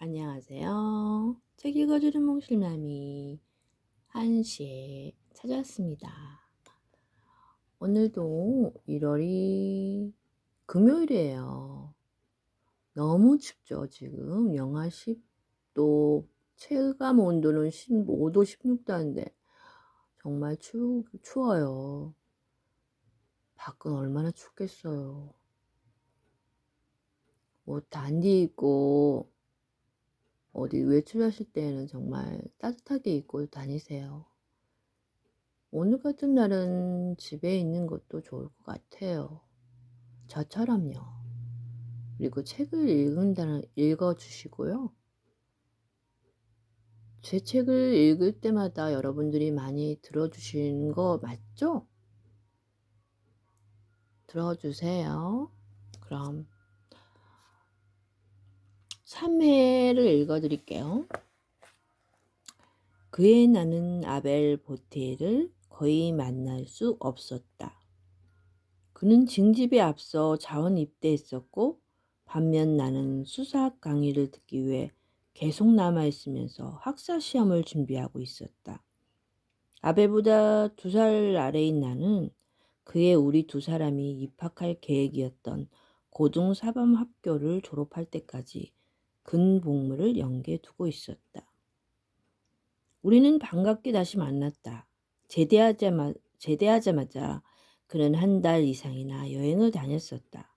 안녕하세요. 책 읽어주는 몽실남이 1시에 찾아왔습니다. 오늘도 1월이 금요일이에요. 너무 춥죠, 지금. 영하 10도, 체감 온도는 15도, 16도인데 정말 추워요. 밖은 얼마나 춥겠어요. 옷 단디 입고 어디 외출하실 때는 정말 따뜻하게 입고 다니세요. 오늘 같은 날은 집에 있는 것도 좋을 것 같아요. 저처럼요. 그리고 책을 읽어주시고요. 제 책을 읽을 때마다 여러분들이 많이 들어주시는 거 맞죠? 들어주세요. 그럼 3회를 읽어드릴게요. 그의 나는 아벨 보테를 거의 만날 수 없었다. 그는 징집에 앞서 자원 입대했었고 반면 나는 수사학 강의를 듣기 위해 계속 남아있으면서 학사 시험을 준비하고 있었다. 아벨보다 2살 아래인 나는 그의 우리 2사람이 입학할 계획이었던 고등사범학교를 졸업할 때까지 근복무를 연계해 두고 있었다. 우리는 반갑게 다시 만났다. 제대하자마자 그는 1달 이상이나 여행을 다녔었다.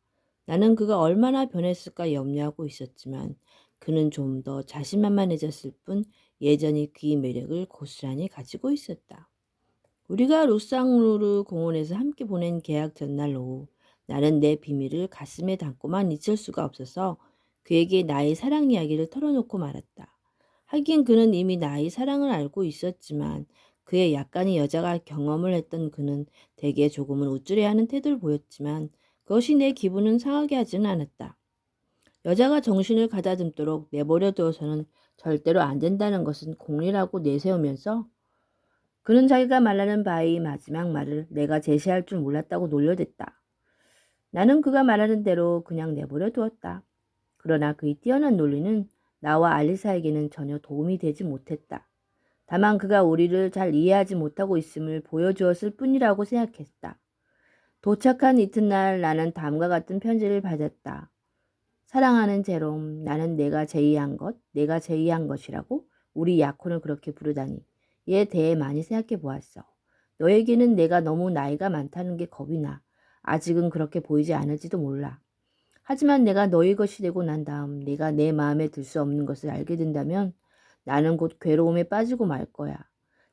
나는 그가 얼마나 변했을까 염려하고 있었지만 그는 좀 더 자신만만해졌을 뿐 예전의 그 매력을 고스란히 가지고 있었다. 우리가 로쌍루르 공원에서 함께 보낸 개학 전날 오후 나는 내 비밀을 가슴에 담고만 있을 수가 없어서 그에게 나의 사랑 이야기를 털어놓고 말았다. 하긴 그는 이미 나의 사랑을 알고 있었지만 그의 약간의 여자가 경험을 했던 그는 대개 조금은 우쭐해하는 태도를 보였지만 그것이 내 기분은 상하게 하지는 않았다. 여자가 정신을 가다듬도록 내버려 두어서는 절대로 안 된다는 것은 공리라고 내세우면서 그는 자기가 말하는 바의 마지막 말을 내가 제시할 줄 몰랐다고 놀려댔다. 나는 그가 말하는 대로 그냥 내버려 두었다. 그러나 그의 뛰어난 논리는 나와 알리사에게는 전혀 도움이 되지 못했다. 다만 그가 우리를 잘 이해하지 못하고 있음을 보여주었을 뿐이라고 생각했다. 도착한 이튿날 나는 다음과 같은 편지를 받았다. 사랑하는 제롬, 나는 내가 제의한 것이라고 우리 약혼을 그렇게 부르다니 이에 대해 많이 생각해 보았어. 너에게는 내가 너무 나이가 많다는 게 겁이 나. 아직은 그렇게 보이지 않을지도 몰라. 하지만 내가 너의 것이 되고 난 다음 내가 내 마음에 들 수 없는 것을 알게 된다면 나는 곧 괴로움에 빠지고 말 거야.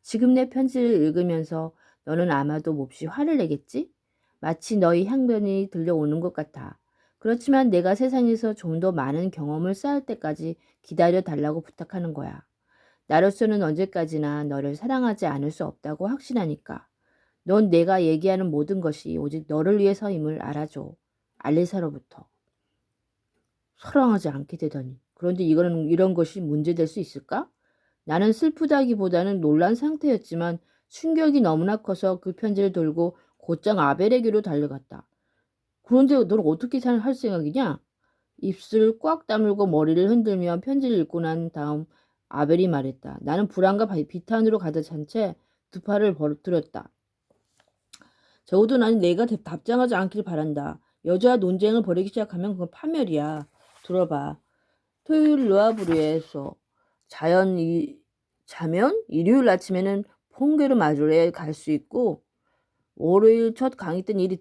지금 내 편지를 읽으면서 너는 아마도 몹시 화를 내겠지? 마치 너의 향변이 들려오는 것 같아. 그렇지만 내가 세상에서 좀 더 많은 경험을 쌓을 때까지 기다려 달라고 부탁하는 거야. 나로서는 언제까지나 너를 사랑하지 않을 수 없다고 확신하니까. 넌 내가 얘기하는 모든 것이 오직 너를 위해서임을 알아줘. 알리사로부터. 사랑하지 않게 되다니. 그런데 이런 것이 문제될 수 있을까? 나는 슬프다기보다는 놀란 상태였지만 충격이 너무나 커서 그 편지를 들고 곧장 아벨에게로 달려갔다. 그런데 넌 어떻게 할 생각이냐? 입술을 꽉 다물고 머리를 흔들며 편지를 읽고 난 다음 아벨이 말했다. 나는 불안과 비탄으로 가득 찬 채 2팔을 벌어뜨렸다. 적어도 나는 내가 답장하지 않길 바란다. 여자와 논쟁을 벌이기 시작하면 그건 파멸이야. 들어봐. 토요일 르아브르에서 자면 일요일 아침에는 퐁게르 마주레에 갈 수 있고 월요일 첫 강의 땐 일이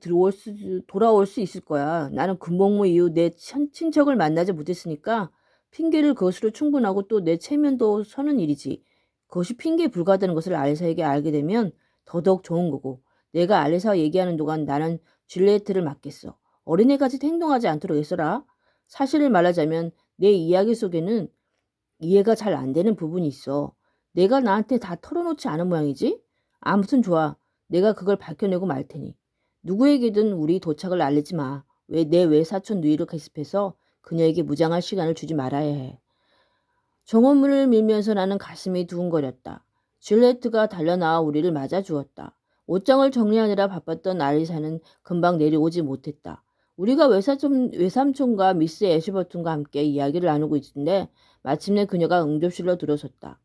돌아올 수 있을 거야. 나는 군복무 이후 내 친척을 만나지 못했으니까 핑계를 그것으로 충분하고 또 내 체면도 서는 일이지. 그것이 핑계에 불과하다는 것을 알리사에게 알게 되면 더더욱 좋은 거고. 내가 알리사와 얘기하는 동안 나는 줄리에트를 맡겠어. 어린애같이 행동하지 않도록 애써라. 사실을 말하자면 내 이야기 속에는 이해가 잘 안 되는 부분이 있어. 내가 나한테 다 털어놓지 않은 모양이지? 아무튼 좋아. 내가 그걸 밝혀내고 말 테니. 누구에게든 우리 도착을 알리지 마. 왜 내 외사촌 누이를 개습해서 그녀에게 무장할 시간을 주지 말아야 해. 정원문을 밀면서 나는 가슴이 두근거렸다. 줄리에트가 달려나와 우리를 맞아주었다. 옷장을 정리하느라 바빴던 알리사는 금방 내려오지 못했다. 우리가 외삼촌과 미스 애쉬버튼과 함께 이야기를 나누고 있는데 마침내 그녀가 응접실로 들어섰다.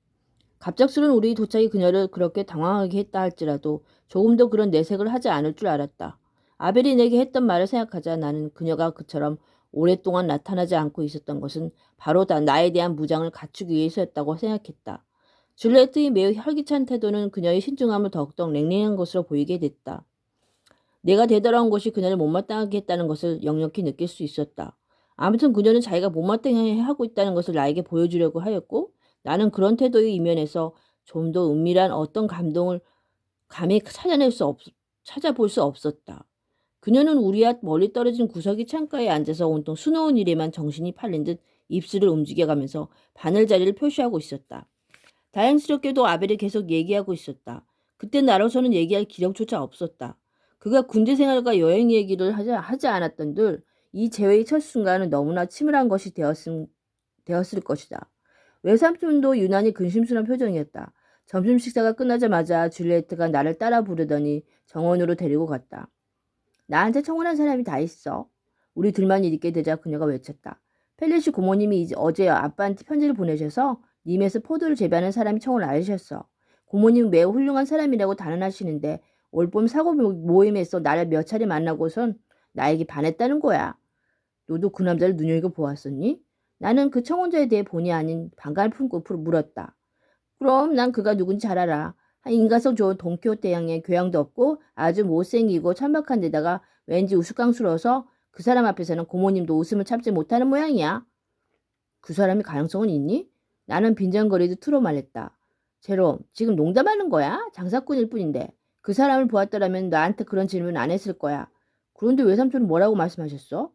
갑작스런 우리 도착이 그녀를 그렇게 당황하게 했다 할지라도 조금 더 그런 내색을 하지 않을 줄 알았다. 아벨이 내게 했던 말을 생각하자 나는 그녀가 그처럼 오랫동안 나타나지 않고 있었던 것은 바로 다 나에 대한 무장을 갖추기 위해서였다고 생각했다. 줄리엣의 매우 활기찬 태도는 그녀의 신중함을 더욱더 냉랭한 것으로 보이게 됐다. 내가 되돌아온 것이 그녀를 못마땅하게 했다는 것을 역력히 느낄 수 있었다. 아무튼 그녀는 자기가 못마땅해 하고 있다는 것을 나에게 보여주려고 하였고 나는 그런 태도의 이면에서 좀 더 은밀한 어떤 감동을 감히 찾아볼 수 없었다. 그녀는 우리 앞 멀리 떨어진 구석이 창가에 앉아서 온통 수놓은 일에만 정신이 팔린 듯 입술을 움직여가면서 바늘자리를 표시하고 있었다. 다행스럽게도 아벨이 계속 얘기하고 있었다. 그때 나로서는 얘기할 기력조차 없었다. 그가 군대 생활과 여행 얘기를 하지 않았던들 이 재회의 첫 순간은 너무나 치밀한 것이 되었을 것이다. 외삼촌도 유난히 근심스러운 표정이었다. 점심 식사가 끝나자마자 줄리에트가 나를 따라 부르더니 정원으로 데리고 갔다. 나한테 청혼한 사람이 다 있어. 우리 둘만 있게 되자 그녀가 외쳤다. 펠리시 고모님이 어제 아빠한테 편지를 보내셔서 님에서 포도를 재배하는 사람이 청혼을 알으셨어. 고모님은 매우 훌륭한 사람이라고 단언하시는데 올봄 사고 모임에서 나를 몇 차례 만나고선 나에게 반했다는 거야. 너도 그 남자를 눈여겨보았었니? 나는 그 청혼자에 대해 본의 아닌 반감을 품고 물었다. 그럼 난 그가 누군지 잘 알아. 한 인간성 좋은 돈키호테형의 교양도 없고 아주 못생기고 천박한 데다가 왠지 우스꽝스러워서 그 사람 앞에서는 고모님도 웃음을 참지 못하는 모양이야. 그 사람이 가능성은 있니? 나는 빈정거리듯 틀어 말했다. 제롬, 지금 농담하는 거야? 장사꾼일 뿐인데. 그 사람을 보았더라면 나한테 그런 질문 안 했을 거야. 그런데 외삼촌은 뭐라고 말씀하셨어?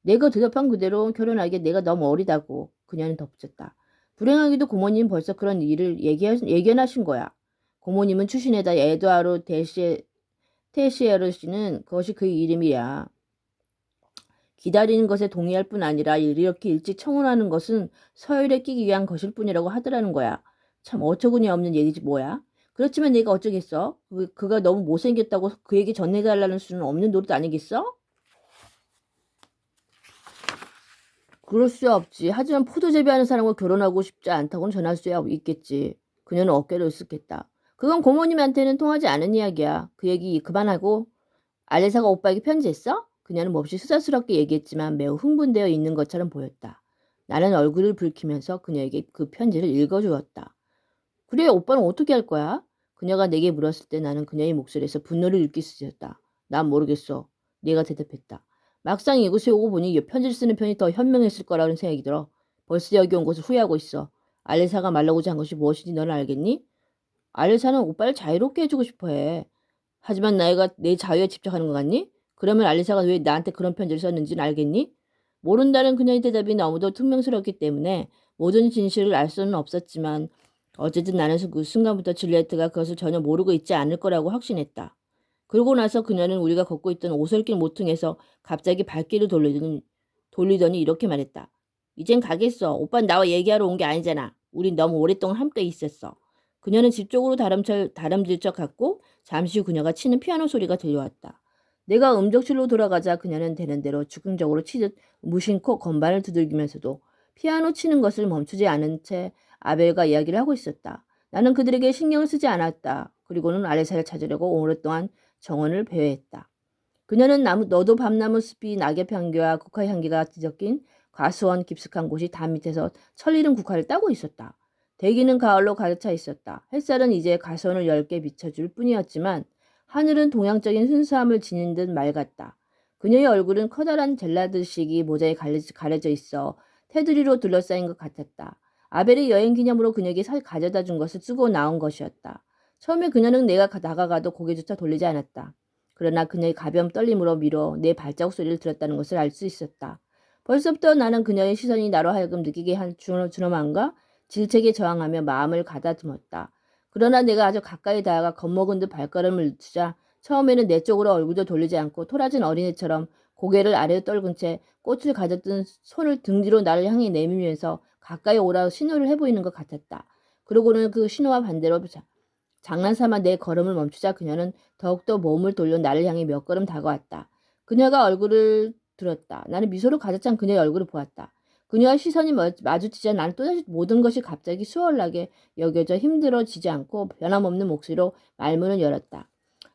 내가 대답한 그대로 결혼하기에 내가 너무 어리다고 그녀는 덧붙였다. 불행하게도 고모님 벌써 그런 일을 예견하신 거야. 고모님은 추신에다 에드와르 테시에르 씨는 그것이 그의 이름이야. 기다리는 것에 동의할 뿐 아니라 이렇게 일찍 청혼하는 것은 서열에 끼기 위한 것일 뿐이라고 하더라는 거야. 참 어처구니 없는 얘기지 뭐야. 그렇지만 내가 어쩌겠어. 그가 너무 못생겼다고 그에게 전해달라는 수는 없는 노릇 아니겠어? 그럴 수 없지. 하지만 포도 재배하는 사람과 결혼하고 싶지 않다고는 전할 수 있겠지. 그녀는 어깨를 으쓱했다. 그건 고모님한테는 통하지 않은 이야기야. 그 얘기 그만하고. 알레사가 오빠에게 편지했어? 그녀는 몹시 수다스럽게 얘기했지만 매우 흥분되어 있는 것처럼 보였다. 나는 얼굴을 붉히면서 그녀에게 그 편지를 읽어주었다. 그래, 오빠는 어떻게 할 거야? 그녀가 내게 물었을 때 나는 그녀의 목소리에서 분노를 느낄 수 있었다. 난 모르겠어. 내가 대답했다. 막상 이곳에 오고 보니 편지를 쓰는 편이 더 현명했을 거라는 생각이 들어. 벌써 여기 온 것을 후회하고 있어. 알레사가 말하고자 한 것이 무엇인지 너는 알겠니? 알레사는 오빠를 자유롭게 해주고 싶어 해. 하지만 내가 내 자유에 집착하는 것 같니? 그러면 알레사가 왜 나한테 그런 편지를 썼는지는 알겠니? 모른다는 그녀의 대답이 너무도 퉁명스럽기 때문에 모든 진실을 알 수는 없었지만 어쨌든 나는 그 순간부터 줄리에트가 그것을 전혀 모르고 있지 않을 거라고 확신했다. 그러고 나서 그녀는 우리가 걷고 있던 오솔길 모퉁에서 갑자기 발길을 돌리더니 이렇게 말했다. 이젠 가겠어. 오빤 나와 얘기하러 온 게 아니잖아. 우린 너무 오랫동안 함께 있었어. 그녀는 집 쪽으로 다름질 척 갔고 잠시 후 그녀가 치는 피아노 소리가 들려왔다. 내가 음적실로 돌아가자 그녀는 되는 대로 즉흥적으로 치듯 무심코 건반을 두들기면서도 피아노 치는 것을 멈추지 않은 채 아벨과 이야기를 하고 있었다. 나는 그들에게 신경을 쓰지 않았다. 그리고는 아레사를 찾으려고 오랫동안 정원을 배회했다. 그녀는 너도 밤나무 숲이 낙엽 향기와 국화 향기가 뒤섞인 과수원 깊숙한 곳이 담 밑에서 철 잃은 국화를 따고 있었다. 대기는 가을로 가득 차 있었다. 햇살은 이제 가수원을 얇게 비춰줄 뿐이었지만 하늘은 동양적인 순수함을 지닌 듯 맑았다. 그녀의 얼굴은 커다란 젤라드식이 모자에 가려져 있어 테두리로 둘러싸인 것 같았다. 아벨이 여행 기념으로 그녀에게 가져다 준 것을 쓰고 나온 것이었다. 처음에 그녀는 내가 다가가도 고개조차 돌리지 않았다. 그러나 그녀의 가벼운 떨림으로 내 발자국 소리를 들었다는 것을 알 수 있었다. 벌써부터 나는 그녀의 시선이 나로 하여금 느끼게 한 준엄함과 질책에 저항하며 마음을 가다듬었다. 그러나 내가 아주 가까이 다가가 겁먹은 듯 발걸음을 늦추자 처음에는 내 쪽으로 얼굴도 돌리지 않고 토라진 어린애처럼 고개를 아래로 떨군 채 꽃을 가졌던 손을 등 뒤로 나를 향해 내밀면서 가까이 오라고 신호를 해보이는 것 같았다. 그러고는 그 신호와 반대로 장난삼아 내 걸음을 멈추자 그녀는 더욱더 몸을 돌려 나를 향해 몇 걸음 다가왔다. 그녀가 얼굴을 들었다. 나는 미소로 가득 찬 그녀의 얼굴을 보았다. 그녀와 시선이 마주치자 나는 또다시 모든 것이 갑자기 수월하게 여겨져 힘들어지지 않고 변함없는 목소리로 말문을 열었다.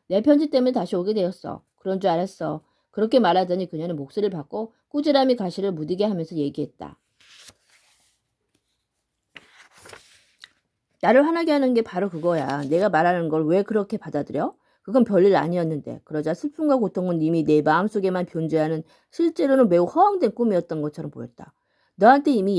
내 편지 때문에 다시 오게 되었어. 그런 줄 알았어. 그렇게 말하더니 그녀는 목소리를 바꿔 꾸지람이 가시를 무디게 하면서 얘기했다. 나를 화나게 하는 게 바로 그거야. 내가 말하는 걸 왜 그렇게 받아들여? 그건 별일 아니었는데. 그러자 슬픔과 고통은 이미 내 마음속에만 존재하는 실제로는 매우 허황된 꿈이었던 것처럼 보였다. 너한테 이미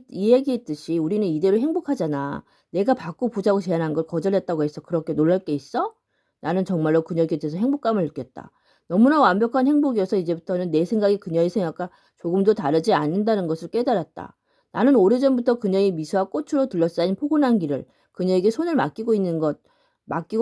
이야기했듯이 우리는 이대로 행복하잖아. 내가 바꿔 보자고 제안한 걸 거절했다고 해서 그렇게 놀랄 게 있어? 나는 정말로 그녀 곁에서 행복감을 느꼈다. 너무나 완벽한 행복이어서 이제부터는 내 생각이 그녀의 생각과 조금도 다르지 않는다는 것을 깨달았다. 나는 오래전부터 그녀의 미소와 꽃으로 둘러싸인 포근한 길을 그녀에게 손을 맡기고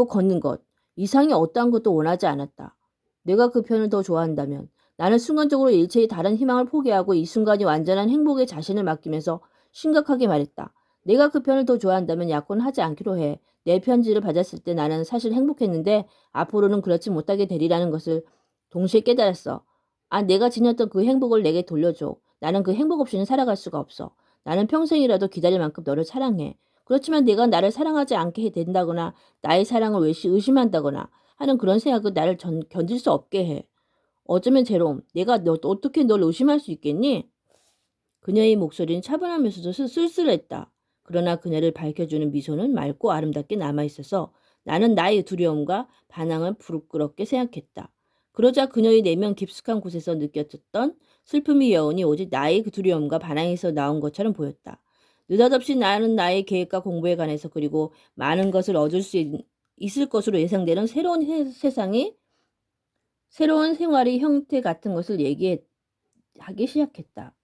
걷는 것, 이상의 어떠한 것도 원하지 않았다. 내가 그 편을 더 좋아한다면 나는 순간적으로 일체의 다른 희망을 포기하고 이 순간이 완전한 행복에 자신을 맡기면서 심각하게 말했다. 내가 그 편을 더 좋아한다면 약혼을 하지 않기로 해. 내 편지를 받았을 때 나는 사실 행복했는데 앞으로는 그렇지 못하게 되리라는 것을 동시에 깨달았어. 아, 내가 지녔던 그 행복을 내게 돌려줘. 나는 그 행복 없이는 살아갈 수가 없어. 나는 평생이라도 기다릴 만큼 너를 사랑해. 그렇지만 내가 나를 사랑하지 않게 된다거나 나의 사랑을 의심한다거나 하는 그런 생각은 나를 견딜 수 없게 해. 어쩌면 제롬, 내가 어떻게 널 의심할 수 있겠니? 그녀의 목소리는 차분하면서도 쓸쓸했다. 그러나 그녀를 밝혀주는 미소는 맑고 아름답게 남아있어서 나는 나의 두려움과 반항을 부끄럽게 생각했다. 그러자 그녀의 내면 깊숙한 곳에서 느껴졌던 슬픔의 여운이 오직 나의 그 두려움과 반항에서 나온 것처럼 보였다. 느닷없이 나는 나의 계획과 공부에 관해서 그리고 많은 것을 얻을 수 있을 것으로 예상되는 새로운 생활의 형태 같은 것을 얘기하기 시작했다.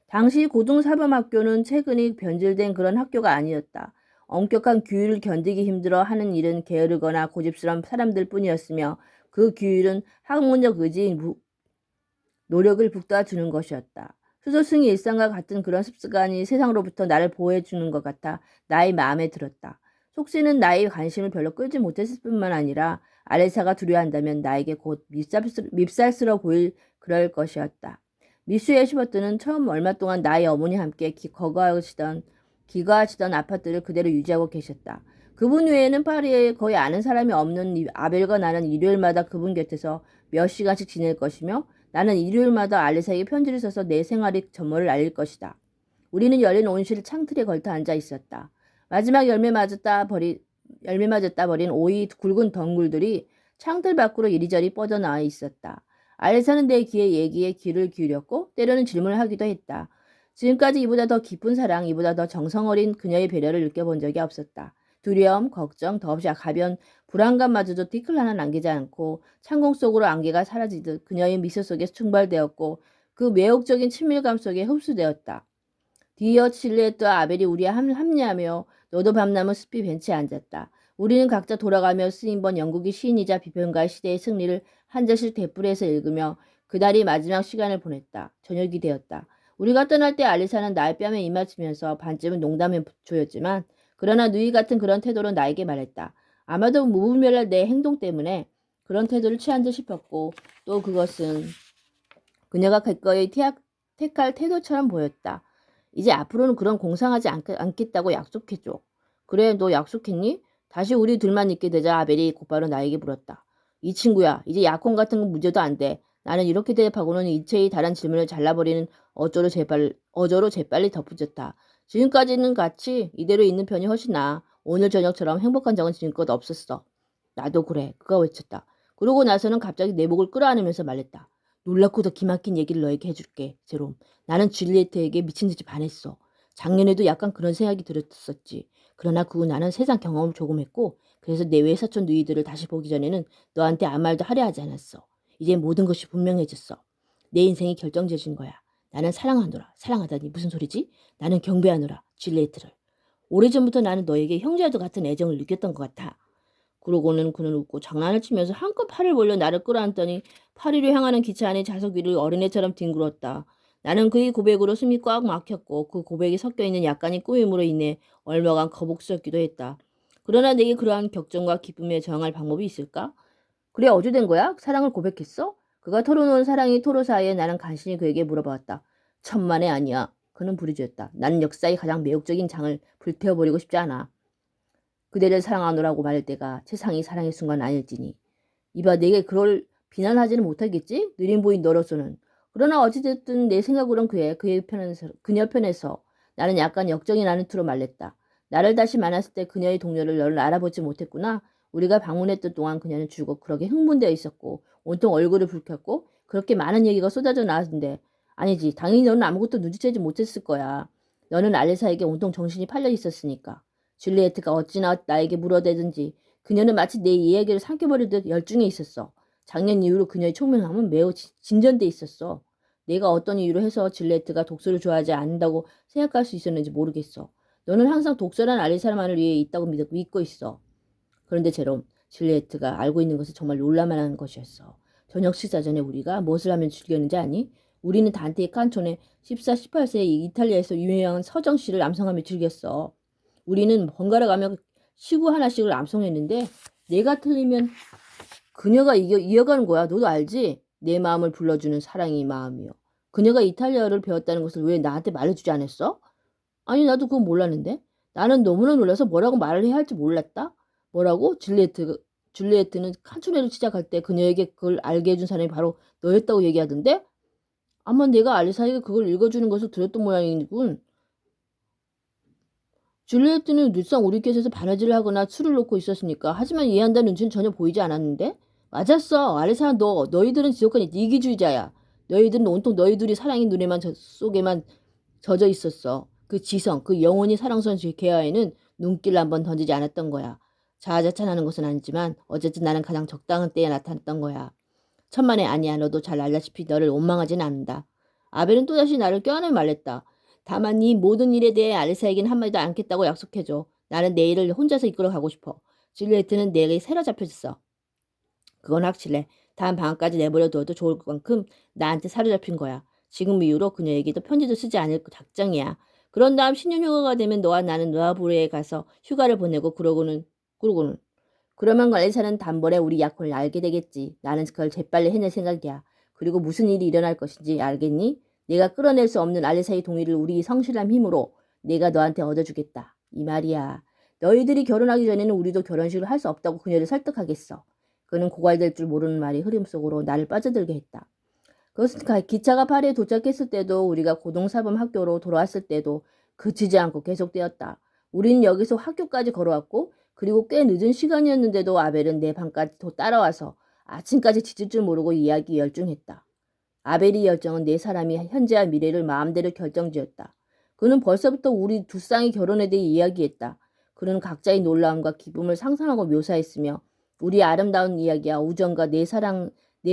당시 고등사범학교는 최근에 변질된 그런 학교가 아니었다. 엄격한 규율을 견디기 힘들어 하는 일은 게으르거나 고집스러운 사람들 뿐이었으며 그 규율은 학문적 의지, 노력을 북돋아주는 것이었다. 수조승의 일상과 같은 그런 습관이 세상으로부터 나를 보호해주는 것 같아 나의 마음에 들었다. 속시는 나의 관심을 별로 끌지 못했을 뿐만 아니라 아레사가 두려워한다면 나에게 곧 밉살스러워 보일 그럴 것이었다. 미슈 애슈버트는 처음 얼마 동안 나의 어머니와 함께 기거하시던 아파트를 그대로 유지하고 계셨다. 그분 외에는 파리에 거의 아는 사람이 없는 아벨과 나는 일요일마다 그분 곁에서 몇 시간씩 지낼 것이며 나는 일요일마다 알리사에게 편지를 써서 내 생활의 전모를 알릴 것이다. 우리는 열린 온실 창틀에 걸터 앉아 있었다. 마지막 열매맞았다 버린 오이 굵은 덩굴들이 창틀 밖으로 이리저리 뻗어나와 있었다. 알리사는 내 얘기에 귀를 기울였고 때로는 질문을 하기도 했다. 지금까지 이보다 더 깊은 사랑, 이보다 더 정성 어린 그녀의 배려를 느껴본 적이 없었다. 두려움, 걱정, 더없이 가벼운 불안감마저도 티끌 하나 남기지 않고 창공 속으로 안개가 사라지듯 그녀의 미소 속에 충발되었고 그 매혹적인 친밀감 속에 흡수되었다. 디어 칠레트와 아벨이 우리와 합리하며 너도 밤나무 숲이 벤치에 앉았다. 우리는 각자 돌아가며 쓰인 번 영국의 시인이자 비평가의 시대의 승리를 한 절씩 대풀에서 읽으며 그날이 마지막 시간을 보냈다. 저녁이 되었다. 우리가 떠날 때 알리사는 나의 뺨에 입맞추면서 반쯤은 농담에 조였지만 그러나 누이 같은 그런 태도로 나에게 말했다. 아마도 무분별한 내 행동 때문에 그런 태도를 취한 듯 싶었고 또 그것은 그녀가 기꺼이 택할 태도처럼 보였다. 이제 앞으로는 그런 공상하지 않겠다고 약속해줘. 그래, 너 약속했니? 다시 우리 둘만 있게 되자 아벨이 곧바로 나에게 물었다. 이 친구야, 이제 약혼 같은 건 문제도 안 돼. 나는 이렇게 대답하고는 일체의 다른 질문을 잘라버리는 어조로 재빨리 덧붙였다. 지금까지는 같이 이대로 있는 편이 훨씬 나아. 오늘 저녁처럼 행복한 적은 지금껏 없었어. 나도 그래. 그가 외쳤다. 그러고 나서는 갑자기 내 목을 끌어안으면서 말했다. 놀랍고도 기막힌 얘기를 너에게 해줄게, 제롬. 나는 줄리에트에게 미친 듯이 반했어. 작년에도 약간 그런 생각이 들었었지. 그러나 그 후 나는 세상 경험을 조금 했고 그래서 내 외사촌 누이들을 다시 보기 전에는 너한테 아무 말도 하려 하지 않았어. 이제 모든 것이 분명해졌어. 내 인생이 결정지어진 거야. 나는 사랑하노라. 사랑하다니 무슨 소리지? 나는 경배하노라. 줄리에트를. 오래전부터 나는 너에게 형제와도 같은 애정을 느꼈던 것 같아. 그러고는 그는 웃고 장난을 치면서 한껏 팔을 벌려 나를 끌어안더니 파리로 향하는 기차 안의 좌석 위를 어린애처럼 뒹굴었다. 나는 그의 고백으로 숨이 꽉 막혔고 그 고백이 섞여있는 약간의 꾸밈으로 인해 얼마간 거북스럽기도 했다. 그러나 내게 그러한 격정과 기쁨에 저항할 방법이 있을까? 그래, 어제 된 거야? 사랑을 고백했어? 그가 털어놓은 사랑이 토로 사이에 나는 간신히 그에게 물어보았다. 천만에 아니야. 그는 부르짖었다. 나는 역사의 가장 매혹적인 장을 불태워버리고 싶지 않아. 그대를 사랑하노라고 말할 때가 세상이 사랑의 순간 아닐지니. 이봐, 내게 그걸 비난하지는 못하겠지? 느린 보인 너로서는. 그러나 어찌됐든 내 생각으론 그녀 편에서 나는 약간 역정이 나는 투로 말랬다. 나를 다시 만났을 때 그녀의 동료를 너를 알아보지 못했구나. 우리가 방문했던 동안 그녀는 죽어 그렇게 흥분되어 있었고 온통 얼굴을 붉혔고 그렇게 많은 얘기가 쏟아져 나왔는데 아니지, 당연히 너는 아무것도 눈치채지 못했을 거야. 너는 알리사에게 온통 정신이 팔려 있었으니까. 줄리에트가 어찌나 나에게 물어대든지 그녀는 마치 내 이야기를 삼켜버리듯 열중해 있었어. 작년 이후로 그녀의 총명함은 매우 진전돼 있었어. 내가 어떤 이유로 해서 줄리에트가 독서를 좋아하지 않는다고 생각할 수 있었는지 모르겠어. 너는 항상 독서란 알리사만을 위해 있다고 믿고 있어. 그런데 제롬, 줄리에트가 알고 있는 것은 정말 놀랄만한 것이었어. 저녁 식사 전에 우리가 무엇을 하면 즐겼는지 아니? 우리는 단테의 칸촌에 14, 18세의 이탈리아에서 유명한 서정시를 암송하며 즐겼어. 우리는 번갈아 가며 시구 하나씩을 암송했는데 내가 틀리면 그녀가 이어가는 거야. 너도 알지? 내 마음을 불러주는 사랑이 마음이요. 그녀가 이탈리아어를 배웠다는 것을 왜 나한테 말해주지 않았어? 아니, 나도 그건 몰랐는데. 나는 너무나 놀라서 뭐라고 말을 해야 할지 몰랐다. 뭐라고? 줄리에트는 칸초네를 시작할 때 그녀에게 그걸 알게 해준 사람이 바로 너였다고 얘기하던데? 아마 내가 알리사에게 그걸 읽어주는 것을 들었던 모양이군. 줄리에트는 늘상 우리 곁에서 바느질을 하거나 술을 놓고 있었으니까. 하지만 이해한다는 눈치는 전혀 보이지 않았는데? 맞았어. 알리사, 너희들은 지독한 이기주의자야. 너희들은 온통 너희들이 사랑의 눈에만 속에만 젖어 있었어. 그 지성, 그 영원히 사랑스러운 개화에는 눈길을 한번 던지지 않았던 거야. 자아자찬하는 것은 아니지만 어쨌든 나는 가장 적당한 때에 나타났던 거야. 천만에 아니야. 너도 잘 알다시피 너를 원망하진 않는다. 아벨은 또다시 나를 껴안으며 말했다. 다만 이 모든 일에 대해 알리사에게는 한마디도 않겠다고 약속해줘. 나는 내 일을 혼자서 이끌어 가고 싶어. 줄리에트는 내게 새로 잡혀졌어. 그건 확실해. 다음 방학까지 내버려 둬도 좋을 만큼 나한테 사로잡힌 거야. 지금 이후로 그녀에게도 편지도 쓰지 않을 작정이야. 그런 다음 신혼휴가가 되면 너와 나는 노아부르에 가서 휴가를 보내고 그러고는 그러면 관리사는 단번에 우리 약혼을 알게 되겠지. 나는 그걸 재빨리 해낼 생각이야. 그리고 무슨 일이 일어날 것인지 알겠니? 내가 끌어낼 수 없는 알리사의 동의를 우리 성실한 힘으로 내가 너한테 얻어주겠다. 이 말이야. 너희들이 결혼하기 전에는 우리도 결혼식을 할 수 없다고 그녀를 설득하겠어. 그는 고갈될 줄 모르는 말이 흐름 속으로 나를 빠져들게 했다. 그것은 기차가 파리에 도착했을 때도 우리가 고동사범 학교로 돌아왔을 때도 그치지 않고 계속되었다. 우리는 여기서 학교까지 걸어왔고 그리고 꽤 늦은 시간이었는데도 아벨은 내 방까지 도 따라와서 아침까지 지칠 줄 모르고 이야기에 열중했다. 아벨의 열정은 네 사람이 현재와 미래를 마음대로 결정지었다. 그는 벌써부터 우리 두 쌍의 결혼에 대해 이야기했다. 그는 각자의 놀라움과 기쁨을 상상하고 묘사했으며 우리의 아름다운 이야기와 우정과 내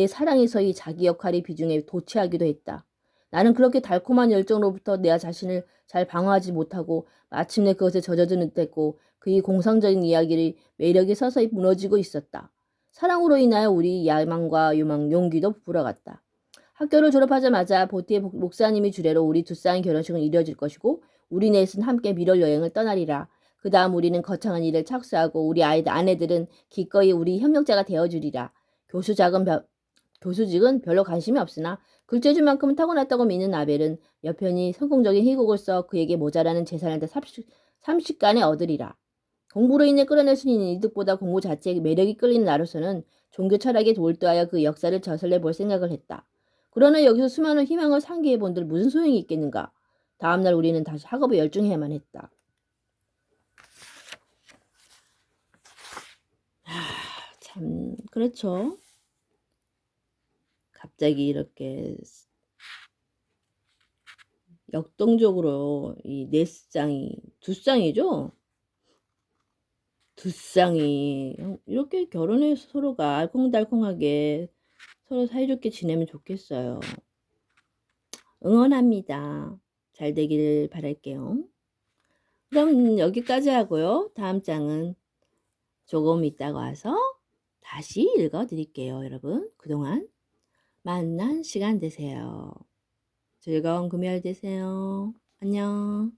사랑에서의 자기 역할의 비중에 도취하기도 했다. 나는 그렇게 달콤한 열정으로부터 내 자신을 잘 방어하지 못하고 마침내 그것에 젖어드는 듯했고 그의 공상적인 이야기의 매력이 서서히 무너지고 있었다. 사랑으로 인하여 우리 야망과 용기도 불어갔다. 학교를 졸업하자마자 보티의 목사님이 주례로 우리 두 쌍의 결혼식은 이루어질 것이고 우리 넷은 함께 미럴 여행을 떠나리라. 그 다음 우리는 거창한 일을 착수하고 우리 아내들은 기꺼이 우리 협력자가 되어주리라. 교수직은 별로 관심이 없으나 글재주만큼은 타고났다고 믿는 아벨은 여편이 성공적인 희곡을 써 그에게 모자라는 재산을 다 삼십간에 얻으리라. 공부로 인해 끌어낼 수 있는 이득보다 공부 자체에 매력이 끌리는 나로서는 종교 철학에 몰두하여 그 역사를 저설해 볼 생각을 했다. 그러나 여기서 수많은 희망을 상기해 본들 무슨 소용이 있겠는가. 다음날 우리는 다시 학업에 열중해야만 했다. 참 그렇죠. 갑자기 이렇게 역동적으로 이 네 쌍이 두 쌍이죠. 두 쌍이 이렇게 결혼해서 서로가 알콩달콩하게 서로 사이좋게 지내면 좋겠어요. 응원합니다. 잘 되길 바랄게요. 그럼 여기까지 하고요. 다음 장은 조금 있다가 와서 다시 읽어드릴게요. 여러분 그동안 만난 시간 되세요. 즐거운 금요일 되세요. 안녕.